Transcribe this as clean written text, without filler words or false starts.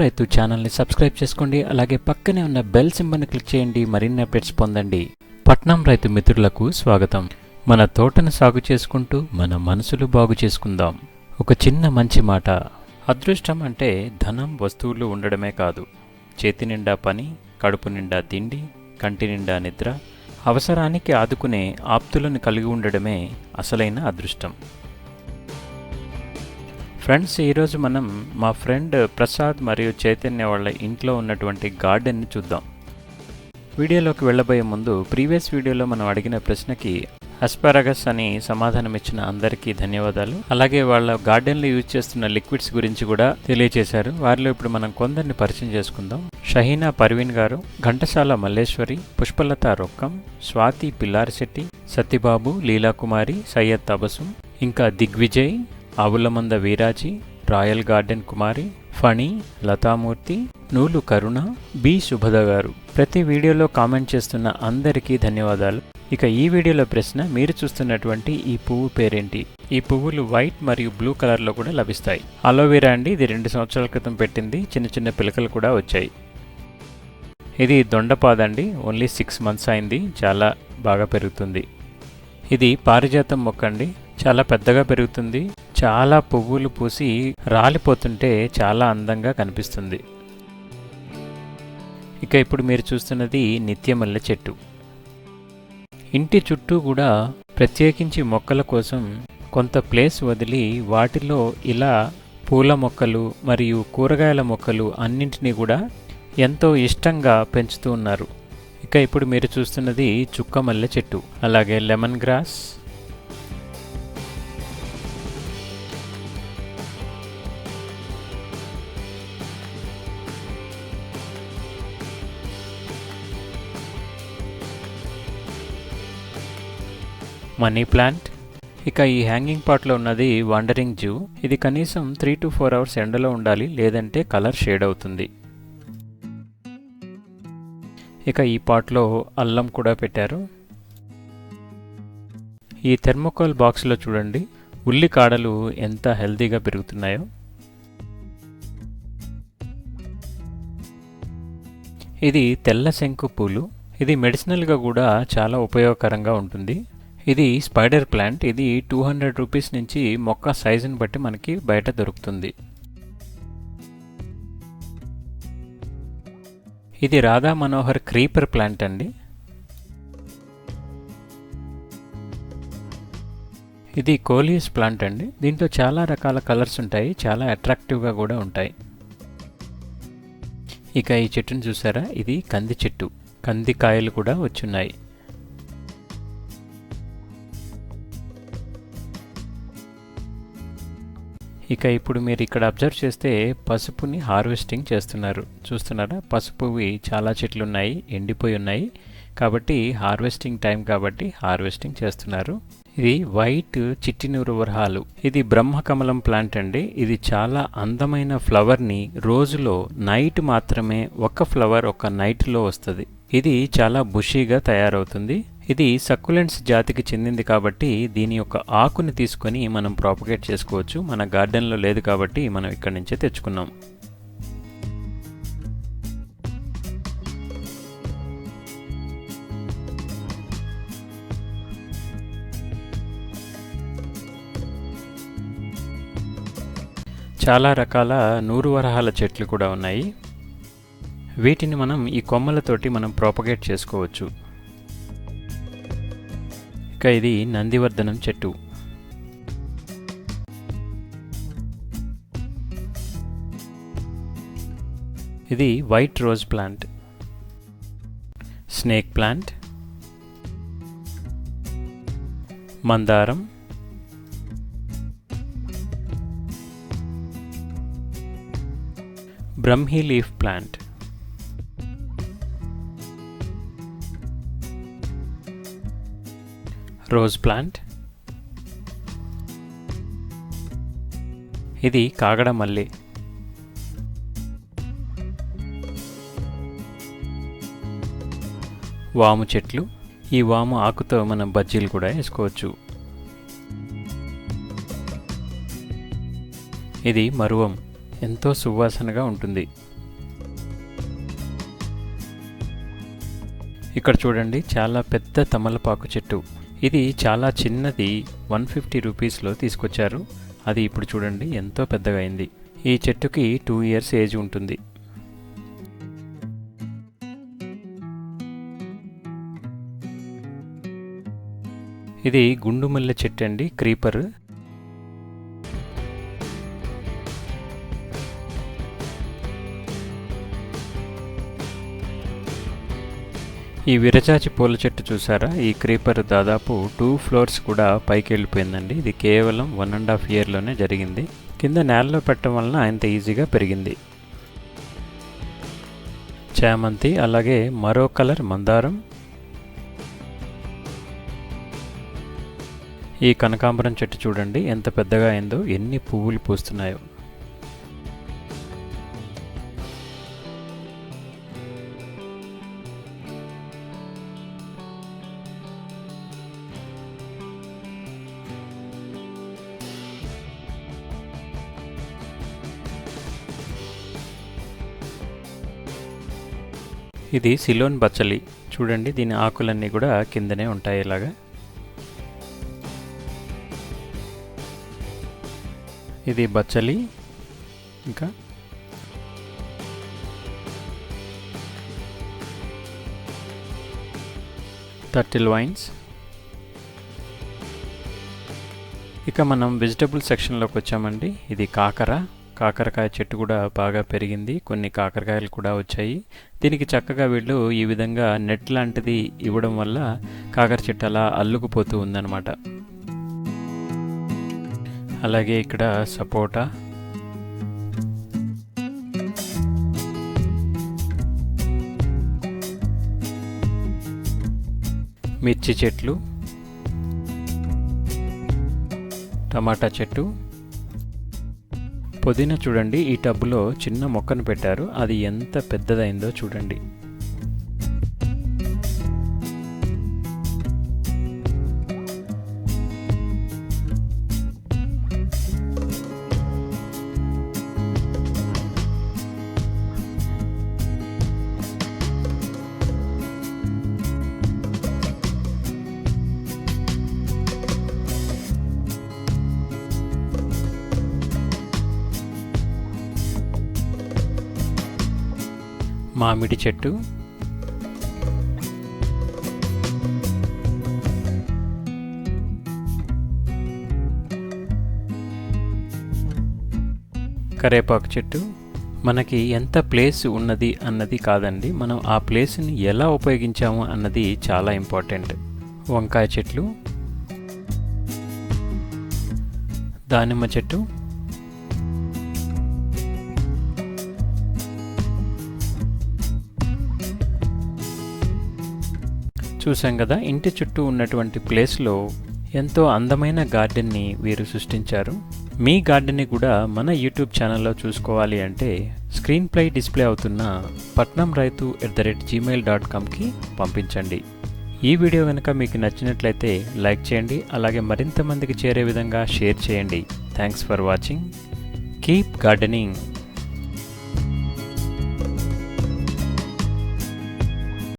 రైతు ఛానల్ని సబ్స్క్రైబ్ చేసుకోండి. అలాగే పక్కనే ఉన్న బెల్ సింబల్ని క్లిక్ చేయండి. మరిన్ని అప్డేట్స్ పొందండి. పట్నం రైతు మిత్రులకు స్వాగతం. మన తోటను సాగు చేసుకుంటూ మన మనసులు బాగు చేసుకుందాం. ఒక చిన్న మంచి మాట. అదృష్టం అంటే ధనం, వస్తువులు ఉండడమే కాదు, చేతి నిండా పని, కడుపు నిండా తిండి, కంటి నిండా నిద్ర, అవసరానికి ఆదుకునే ఆప్తులను కలిగి ఉండడమే అసలైన అదృష్టం. ఫ్రెండ్స్, ఈరోజు మనం మా ఫ్రెండ్ ప్రసాద్ మరియు చైతన్య వాళ్ళ ఇంట్లో ఉన్నటువంటి గార్డెన్ని చూద్దాం. వీడియోలోకి వెళ్ళబోయే ముందు ప్రీవియస్ వీడియోలో మనం అడిగిన ప్రశ్నకి అస్పారగస్ అని సమాధానం ఇచ్చిన అందరికీ ధన్యవాదాలు. అలాగే వాళ్ళ గార్డెన్లో యూజ్ చేస్తున్న లిక్విడ్స్ గురించి కూడా తెలియజేశారు. వారిలో ఇప్పుడు మనం కొందరిని పరిచయం చేసుకుందాం. షహీనా పర్వీన్ గారు, ఘంటసాల మల్లేశ్వరి, పుష్పలత రొక్కం, స్వాతి పిల్లారిశెట్టి, సత్యబాబు, లీలాకుమారి, సయ్యద్ తబసుం, ఇంకా దిగ్విజయ్, ఆవులమంద వీరాజీ, రాయల్ గార్డెన్ కుమారి, ఫణి, లతామూర్తి, నూలు కరుణ, బి శుభద గారు. ప్రతి వీడియోలో కామెంట్ చేస్తున్న అందరికీ ధన్యవాదాలు. ఇక ఈ వీడియోలో ప్రశ్న, మీరు చూస్తున్నటువంటి ఈ పువ్వు పేరేంటి? ఈ పువ్వులు వైట్ మరియు బ్లూ కలర్లో కూడా లభిస్తాయి. అలోవెరా అండి. ఇది 2 సంవత్సరాల క్రితం పెట్టింది. చిన్న చిన్న పిలకలు కూడా వచ్చాయి. ఇది దొండపాదండి. ఓన్లీ 6 మంత్స్ అయింది. చాలా బాగా పెరుగుతుంది. ఇది పారిజాతం మొక్క అండి. చాలా పెద్దగా పెరుగుతుంది. చాలా పువ్వులు పూసి రాలిపోతుంటే చాలా అందంగా కనిపిస్తుంది. ఇక ఇప్పుడు మీరు చూస్తున్నది నిత్యమల్లె చెట్టు. ఇంటి చుట్టూ కూడా ప్రత్యేకించి మొక్కల కోసం కొంత ప్లేస్ వదిలి వాటిలో ఇలా పూల మొక్కలు మరియు కూరగాయల మొక్కలు అన్నింటినీ కూడా ఎంతో ఇష్టంగా పెంచుతూ ఉన్నారు. ఇక ఇప్పుడు మీరు చూస్తున్నది చుక్కమల్లె చెట్టు, అలాగే లెమన్ గ్రాస్, మనీ ప్లాంట్. ఇక ఈ హ్యాంగింగ్ పాట్లో ఉన్నది వాండరింగ్ జూ. ఇది కనీసం 3 to 4 అవర్స్ ఎండలో ఉండాలి, లేదంటే కలర్ షేడ్ అవుతుంది. ఇక ఈ పాట్లో అల్లం కూడా పెట్టారు. ఈ థెర్మోకోల్ బాక్స్లో చూడండి, ఉల్లి కాడలు ఎంత హెల్తీగా పెరుగుతున్నాయో. ఇది తెల్ల శంకు పూలు. ఇది మెడిసినల్గా కూడా చాలా ఉపయోగకరంగా ఉంటుంది. ఇది స్పైడర్ ప్లాంట్. ఇది 200 రూపీస్ నుంచి మొక్క సైజుని బట్టి మనకి బయట దొరుకుతుంది. ఇది రాధా మనోహర్ క్రీపర్ ప్లాంట్ అండి. ఇది కోలియస్ ప్లాంట్ అండి. దీంట్లో చాలా రకాల కలర్స్ ఉంటాయి, చాలా అట్రాక్టివ్గా కూడా ఉంటాయి. ఇక ఈ చెట్టును చూసారా, ఇది కంది చెట్టు. కంది కాయలు కూడా వచ్చున్నాయి. ఇక ఇప్పుడు మీరు ఇక్కడ అబ్జర్వ్ చేస్తే పసుపుని హార్వెస్టింగ్ చేస్తున్నారు. చూస్తున్నారా, పసుపువి చాలా చెట్లు ఉన్నాయి, ఎండిపోయి ఉన్నాయి. కాబట్టి హార్వెస్టింగ్ టైం కాబట్టి హార్వెస్టింగ్ చేస్తున్నారు. ఇది వైట్ చిట్టినూరు వరహాలు. ఇది బ్రహ్మకమలం ప్లాంట్ అండి. ఇది చాలా అందమైన ఫ్లవర్ని రోజులో నైట్ మాత్రమే ఒక ఫ్లవర్ ఒక నైట్లో వస్తుంది. ఇది చాలా బుషీగా తయారవుతుంది. ఇది సక్యులెంట్స్ జాతికి చెందింది కాబట్టి దీని యొక్క ఆకుని తీసుకొని మనం ప్రాపగేట్ చేసుకోవచ్చు. మన గార్డెన్లో లేదు కాబట్టి మనం ఇక్కడి నుంచే తెచ్చుకున్నాం. చాలా రకాల నూరు వరహాల చెట్లు కూడా ఉన్నాయి. వీటిని మనం ఈ కొమ్మలతోటి మనం ప్రాపగేట్ చేసుకోవచ్చు. ఇక ఇది నందివర్ధనం చెట్టు. ఇది white rose plant. Snake plant, మందారం, brahmi leaf plant, rose plant, ఇది కాగడ మల్లి, వాము చెట్లు. ఈ వాము ఆకుతో మనం బజ్జీలు కూడా వేసుకోవచ్చు. ఇది మరువం, ఎంతో సువాసనగా ఉంటుంది. ఇక్కడ చూడండి, చాలా పెద్ద తమలపాకు చెట్టు. ఇది చాలా చిన్నది, 150 రూపీస్లో తీసుకొచ్చారు. అది ఇప్పుడు చూడండి ఎంతో పెద్దగా అయింది. ఈ చెట్టుకి 2 ఇయర్స్ ఏజ్ ఉంటుంది. ఇది గుండుమల్లె చెట్టు అండి, క్రీపర్. ఈ విరజాజి పూల చెట్టు చూసారా, ఈ క్రీపర్ దాదాపు 2 ఫ్లోర్స్ కూడా పైకి వెళ్ళిపోయిందండి. ఇది కేవలం 1.5 ఇయర్లోనే జరిగింది. కింద నేలలో పెట్టడం వలన ఇంత ఈజీగా పెరిగింది. చామంతి, అలాగే మరో కలర్ మందారం. ఈ కనకాంబరం చెట్టు చూడండి ఎంత పెద్దగా అయిందో, ఎన్ని పువ్వులు పూస్తున్నాయో. ఇది సిలోన్ బచ్చలి చూడండి, దీని ఆకులన్నీ కూడా కిందనే ఉంటాయి ఇలాగా. ఇది బచ్చలి. ఇంకా టర్టిల్ వైన్స్. ఇక మనం వెజిటబుల్ సెక్షన్లోకి వచ్చామండి. ఇది కాకరకాయ చెట్టు కూడా బాగా పెరిగింది. కొన్ని కాకరకాయలు కూడా వచ్చాయి. దీనికి చక్కగా వీళ్ళు ఈ విధంగా నెట్ లాంటిది ఇవ్వడం వల్ల కాకర చెట్టు అలా అల్లుకుపోతూ ఉందన్నమాట. అలాగే ఇక్కడ సపోటా, మిర్చి చెట్లు, టమాటా చెట్టు, పుదీనా చూడండి. ఈ టబ్బులో చిన్న మొక్కను పెట్టారు, అది ఎంత పెద్దదైందో చూడండి. మామిడి చెట్టు, కరేపాకు చెట్టు. మనకి ఎంత ప్లేస్ ఉన్నది అన్నది కాదండి, మనం ఆ ప్లేస్ని ఎలా ఉపయోగించాము అన్నది చాలా ఇంపార్టెంట్. వంకాయ చెట్లు, దానిమ్మ చెట్టు, చూసాం కదా. ఇంటి చుట్టూ ఉన్నటువంటి ప్లేస్లో ఎంతో అందమైన గార్డెన్ని వీరు సృష్టించారు. మీ గార్డెన్ని కూడా మన యూట్యూబ్ ఛానల్లో చూసుకోవాలి అంటే స్క్రీన్ ప్లే డిస్ప్లే అవుతున్న patnamrythu@gmail.comకి పంపించండి. ఈ వీడియో కనుక మీకు నచ్చినట్లయితే లైక్ చేయండి, అలాగే మరింత మందికి చేరే విధంగా షేర్ చేయండి. Thanks for watching. Keep gardening.